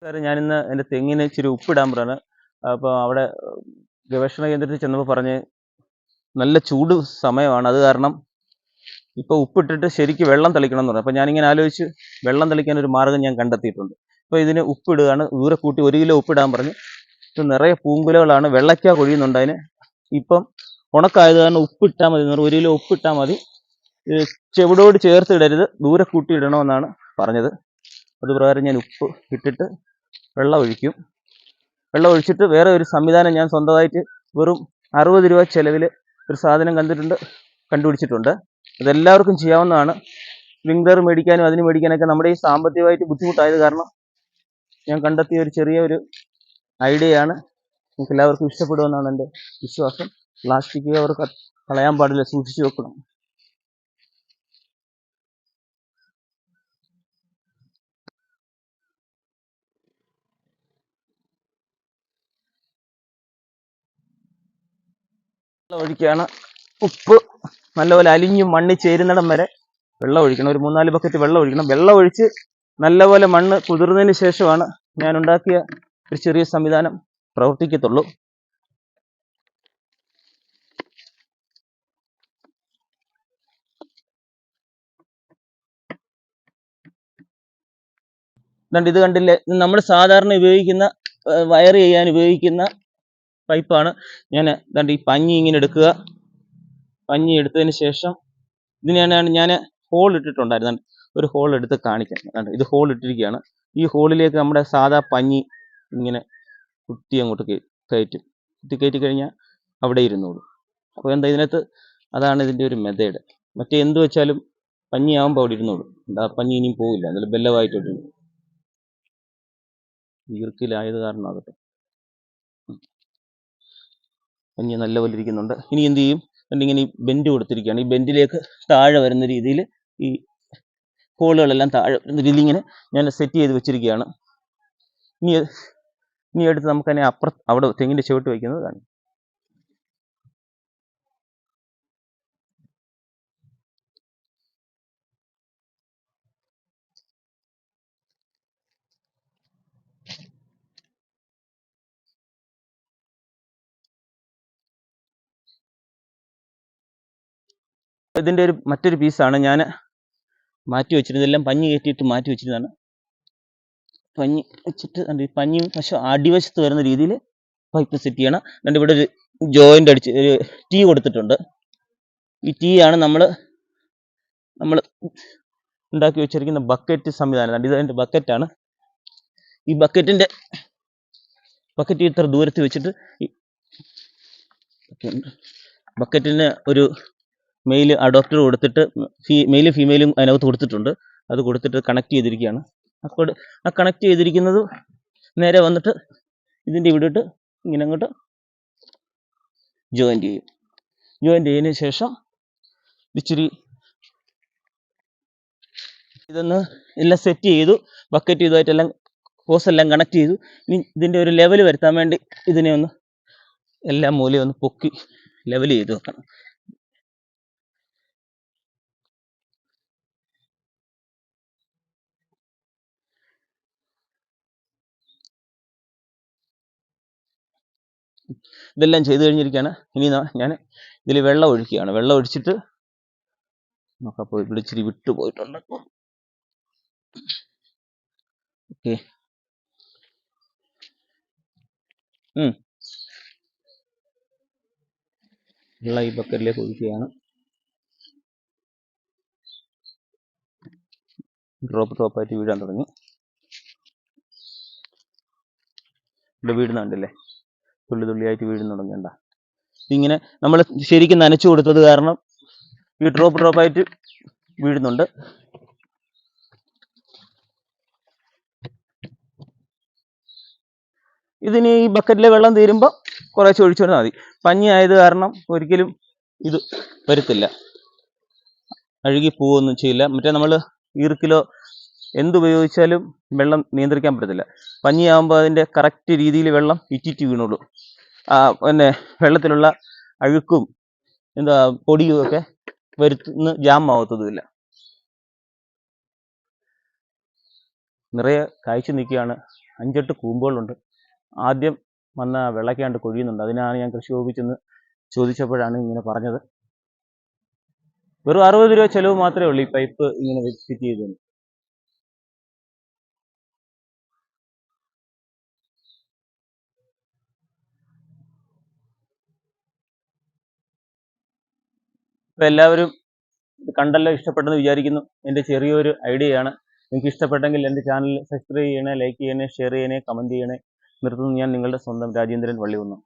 സാറേ, ഞാനിന്ന് എൻ്റെ തെങ്ങിന് ഇച്ചിരി ഉപ്പിടാൻ പറയാണ്. അപ്പോൾ അവിടെ ഗവേഷണ കേന്ദ്രത്തിൽ ചെന്നപ്പോൾ പറഞ്ഞ് നല്ല ചൂട് സമയമാണ്, അത് കാരണം ഇപ്പോൾ ഉപ്പിട്ടിട്ട് ശരിക്ക് വെള്ളം തളിക്കണം എന്ന് പറഞ്ഞു. അപ്പോൾ ഞാനിങ്ങനെ ആലോചിച്ച് വെള്ളം തളിക്കാൻ ഒരു മാർഗ്ഗം ഞാൻ കണ്ടെത്തിയിട്ടുണ്ട്. അപ്പോൾ ഇതിന് ഉപ്പിടുകയാണ്. ദൂരെ കൂട്ടി 1 കിലോ ഉപ്പിടാൻ പറഞ്ഞു. ഇത് നിറയെ പൂങ്കുലകളാണ്, വെള്ളയ്ക്ക കൊഴിയുന്നുണ്ട് അതിന്. ഇപ്പം ഉണക്കായത് കാരണം ഉപ്പിട്ടാൽ മതി എന്ന് പറഞ്ഞു. 1 കിലോ ഉപ്പിട്ടാൽ മതി, ചെവിടോട് ചേർത്ത് ഇടരുത്, ദൂരെ കൂട്ടി ഇടണമെന്നാണ് പറഞ്ഞത്. അതുപ്രകാരം ഞാൻ ഉപ്പ് ഇട്ടിട്ട് വെള്ളം ഒഴിക്കും. വെള്ളം ഒഴിച്ചിട്ട് വേറെ ഒരു സംവിധാനം ഞാൻ സ്വന്തമായിട്ട് വെറും 60 രൂപ ചിലവിൽ ഒരു സാധനം കണ്ടുപിടിച്ചിട്ടുണ്ട്. അതെല്ലാവർക്കും ചെയ്യാവുന്നതാണ്. സ്പ്രിംഗ്ലർ മേടിക്കാനും അതിന് മേടിക്കാനൊക്കെ നമ്മുടെ ഈ സാമ്പത്തികമായിട്ട് ബുദ്ധിമുട്ടായത് കാരണം ഞാൻ കണ്ടെത്തിയ ഒരു ചെറിയൊരു ഐഡിയയാണ്. നിങ്ങൾക്ക് എല്ലാവർക്കും ഇഷ്ടപ്പെടുമെന്നാണ് എൻ്റെ വിശ്വാസം. പ്ലാസ്റ്റിക് കവർ കളയാൻ പാടില്ല, സൂക്ഷിച്ചു വെക്കണം. വെള്ളം ഒഴിക്കുകയാണ്. ഉപ്പ് നല്ലപോലെ അലിഞ്ഞു മണ്ണിൽ ചേരുന്നിടം വരെ വെള്ളം ഒഴിക്കണം. ഒരു 3-4 ബക്കറ്റ് വെള്ളം ഒഴിക്കണം. വെള്ളം ഒഴിച്ച് നല്ലപോലെ മണ്ണ് കുതിർന്നതിന് ശേഷമാണ് ഞാൻ ഉണ്ടാക്കിയ ഒരു ചെറിയ സംവിധാനം പ്രവർത്തിക്കത്തുള്ളൂ. ഇത് കണ്ടില്ലേ, നമ്മൾ സാധാരണ ഉപയോഗിക്കുന്ന വയർ ചെയ്യാൻ ഉപയോഗിക്കുന്ന പൈപ്പാണ്. ഞാൻ ഈ പഞ്ഞി ഇങ്ങനെ എടുക്കുക. പഞ്ഞി എടുത്തതിന് ശേഷം ഇതിനാണ് ഞാൻ ഹോൾ ഇട്ടിട്ടുണ്ടായിരുന്നു. ഒരു ഹോൾ എടുത്ത് കാണിക്കാം. ഇത് ഹോൾ ഇട്ടിരിക്കുകയാണ്. ഈ ഹോളിലേക്ക് നമ്മുടെ സാധാ പഞ്ഞി ഇങ്ങനെ കുത്തി അങ്ങോട്ട് കയറ്റും. കയറ്റി കഴിഞ്ഞാൽ അവിടെ ഇരുന്നോളൂ. അപ്പോൾ എന്താ ഇതിനകത്ത്, അതാണ് ഇതിൻ്റെ ഒരു മെത്തേഡ്. മറ്റേ എന്ത് വെച്ചാലും പഞ്ഞിയാകുമ്പോൾ അവിടെ ഇരുന്നോളൂ. പഞ്ഞി ഇനിയും പോവില്ല, എന്നാലും ബെല്ലമായിട്ടോട്ട് ഈർക്കിലായത് കാരണം ആകട്ടെ പഞ്ഞി നല്ലപോലെ ഇരിക്കുന്നുണ്ട്. ഇനി എന്ത് ചെയ്യും, ഇങ്ങനെ ഈ ബെൻഡ് കൊടുത്തിരിക്കുകയാണ്. ഈ ബെൻഡിലേക്ക് താഴെ വരുന്ന രീതിയിൽ ഈ ഹോളുകളെല്ലാം താഴെ വരുന്ന രീതിയിൽ ഇങ്ങനെ ഞാൻ സെറ്റ് ചെയ്ത് വെച്ചിരിക്കുകയാണ്. ഇനി എടുത്ത് നമുക്ക് തന്നെ അവിടെ തെങ്ങിൻ്റെ ചുവട്ട് വയ്ക്കുന്നത് കാണും. ഇതിൻ്റെ മറ്റൊരു പീസാണ് ഞാൻ മാറ്റി വെച്ചിരുന്നത്. എല്ലാം പഞ്ഞി കയറ്റിയിട്ട് മാറ്റി വെച്ചിരുന്നതാണ്. പഞ്ഞി വെച്ചിട്ട് പഞ്ഞി അടിവശത്ത് വരുന്ന രീതിയിൽ പൈപ്പ് സെറ്റ് ചെയ്യണം. ഇവിടെ ഒരു ജോയിൻ്റ് അടിച്ച് ഒരു ടീ കൊടുത്തിട്ടുണ്ട്. ഈ ടീ ആണ് നമ്മൾ ഉണ്ടാക്കി വെച്ചിരിക്കുന്ന ബക്കറ്റ് സംവിധാനം. ഇതെൻ്റെ ബക്കറ്റാണ്. ഈ ബക്കറ്റ് ഇത്ര ദൂരത്ത് വെച്ചിട്ട് ബക്കറ്റിന് ഒരു മെയിൽ അഡോപ്റ്റർ കൊടുത്തിട്ട് മെയിലും ഫീമെയിലും അതിനകത്ത് കൊടുത്തിട്ടുണ്ട്. അത് കൊടുത്തിട്ട് കണക്ട് ചെയ്തിരിക്കുകയാണ്. അപ്പോൾ ആ കണക്ട് ചെയ്തിരിക്കുന്നത് നേരെ വന്നിട്ട് ഇതിൻ്റെ ഇവിടെയിട്ട് ഇങ്ങനെ അങ്ങോട്ട് ജോയിൻ്റ് ചെയ്തതിന് ശേഷം ഇച്ചിരി ഇതൊന്ന് എല്ലാം സെറ്റ് ചെയ്തു. ബക്കറ്റ് ഇതുമായിട്ടെല്ലാം ഹോസെല്ലാം കണക്ട് ചെയ്തു. ഇനി ഇതിൻ്റെ ഒരു ലെവൽ വരുത്താൻ വേണ്ടി ഇതിനെ ഒന്ന് എല്ലാം മൂലയും ഒന്ന് പൊക്കി ലെവൽ ചെയ്ത് വെക്കണം. ഇതെല്ലാം ചെയ്ത് കഴിഞ്ഞിരിക്കുകയാണ്. ഇനി ഞാൻ ഇതിൽ വെള്ളം ഒഴിക്കുകയാണ്. വെള്ളം ഒഴിച്ചിട്ട് നോക്കപ്പോൾ ഇവിടെ ഇച്ചിരി വിട്ടു പോയിട്ടുണ്ട്. ഓക്കെ, വെള്ളം ഈ ബക്കറ്റിലേക്ക് ഒഴിക്കുകയാണ്. ഡ്രോപ്പായിട്ട് വീഴാൻ തുടങ്ങി. ഇവിടെ വീഴുന്നുണ്ടല്ലേ, തുള്ളിയായിട്ട് വീഴുന്നു തുടങ്ങണ്ട. ഇങ്ങനെ നമ്മൾ ശരിക്കും നനച്ചു കൊടുത്തത് കാരണം ഈ ഡ്രോപ്പായിട്ട് വീഴുന്നുണ്ട്. ഇതിന് ഈ ബക്കറ്റിലെ വെള്ളം തീരുമ്പോൾ കുറേശ്ശെ ഒഴിച്ചു കൊടുത്താൽ മതി. പഞ്ഞി ആയത് കാരണം ഒരിക്കലും ഇത് വരത്തില്ല, അഴുകി പോവുകയൊന്നും ചെയ്യില്ല. മറ്റേ നമ്മൾ ഈർക്കിലോ എന്തുപയോഗിച്ചാലും വെള്ളം നിയന്ത്രിക്കാൻ പറ്റത്തില്ല. പഞ്ഞിയാകുമ്പോൾ അതിൻ്റെ കറക്റ്റ് രീതിയിൽ വെള്ളം ഇറ്റിറ്റ് വീണുള്ളൂ. പിന്നെ വെള്ളത്തിലുള്ള അഴുക്കും പൊടിയും ഒക്കെ വരുത്തുന്ന ജാം ആവത്തതുമില്ല. നിറയെ കായ്ച്ചു നിൽക്കുകയാണ് 5-8 കൂമ്പുകളുണ്ട്. ആദ്യം വന്ന വെള്ളയ്ക്കാണ്ട് കൊഴിയുന്നുണ്ട്. അതിനാണ് ഞാൻ കൃഷി വകുപ്പിൽ ചെന്ന് ചോദിച്ചപ്പോഴാണ് ഇങ്ങനെ പറഞ്ഞത്. വെറും 60 രൂപ ചിലവ് മാത്രമേ ഉള്ളൂ ഈ പൈപ്പ് ഇങ്ങനെ ഫിറ്റ് ചെയ്തതിന്. അപ്പോൾ എല്ലാവരും ഇത് കണ്ടല്ലോ, ഇഷ്ടപ്പെട്ടെന്ന് വിചാരിക്കുന്നു. എൻ്റെ ചെറിയൊരു ഐഡിയയാണ്. നിങ്ങൾക്ക് ഇഷ്ടപ്പെട്ടെങ്കിൽ എൻ്റെ ചാനൽ സബ്സ്ക്രൈബ് ചെയ്യണേ, ലൈക്ക് ചെയ്യണേ, ഷെയർ ചെയ്യണേ, കമൻറ്റ് ചെയ്യണേ. നിർത്തുന്നു ഞാൻ, നിങ്ങളുടെ സ്വന്തം രാജേന്ദ്രൻ വള്ളികുന്നം.